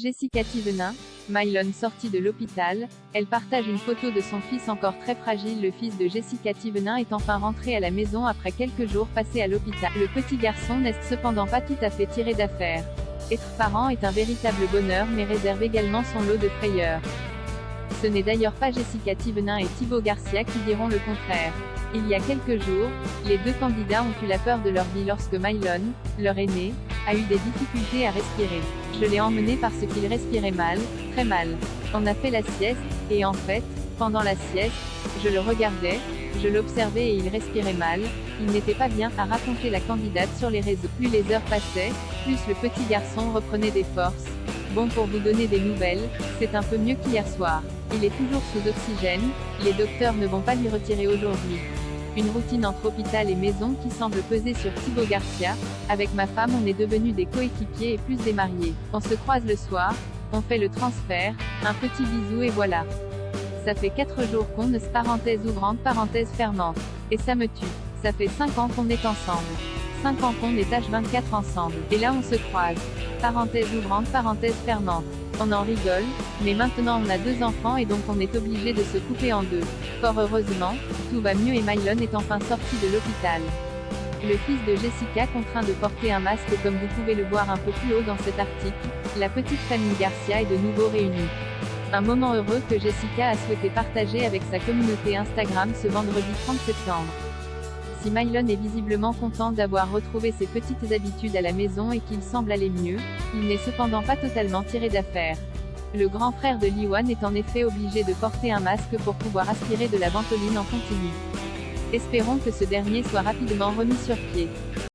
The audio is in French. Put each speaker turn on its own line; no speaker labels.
Jessica Thivenin, Mylon sortie de l'hôpital, elle partage une photo de son fils encore très fragile. Le fils de Jessica Thivenin est enfin rentré à la maison après quelques jours passés à l'hôpital. Le petit garçon n'est cependant pas tout à fait tiré d'affaire. Être parent est un véritable bonheur mais réserve également son lot de frayeurs. Ce n'est d'ailleurs pas Jessica Thivenin et Thibaut Garcia qui diront le contraire. Il y a quelques jours, les deux candidats ont eu la peur de leur vie lorsque Mylon, leur aîné, a eu des difficultés à respirer. Je l'ai emmené parce qu'il respirait mal, très mal. On a fait la sieste, et en fait, pendant la sieste, je le regardais, je l'observais et il respirait mal, il n'était pas bien, a raconté la candidate sur les réseaux. Plus les heures passaient, plus le petit garçon reprenait des forces. Bon, pour vous donner des nouvelles, c'est un peu mieux qu'hier soir. Il est toujours sous oxygène, les docteurs ne vont pas lui retirer aujourd'hui. Une routine entre hôpital et maison qui semble peser sur Thibaut Garcia. Avec ma femme on est devenus des coéquipiers et plus des mariés. On se croise le soir, on fait le transfert, un petit bisou et voilà. Ça fait 4 jours qu'on ne parenthèse ouvrante parenthèse fermante. Et ça me tue. Ça fait 5 ans qu'on est ensemble. 5 ans qu'on est H24 ensemble. Et là on se croise. Parenthèse ouvrante parenthèse fermante. On en rigole, mais maintenant on a 2 enfants et donc on est obligé de se couper en deux. Fort heureusement, tout va mieux et Mylon est enfin sorti de l'hôpital. Le fils de Jessica contraint de porter un masque comme vous pouvez le voir un peu plus haut dans cet article. La petite famille Garcia est de nouveau réunie. Un moment heureux que Jessica a souhaité partager avec sa communauté Instagram ce vendredi 30 septembre. Si Mylon est visiblement content d'avoir retrouvé ses petites habitudes à la maison et qu'il semble aller mieux, il n'est cependant pas totalement tiré d'affaire. Le grand frère de Liwan est en effet obligé de porter un masque pour pouvoir aspirer de la ventoline en continu. Espérons que ce dernier soit rapidement remis sur pied.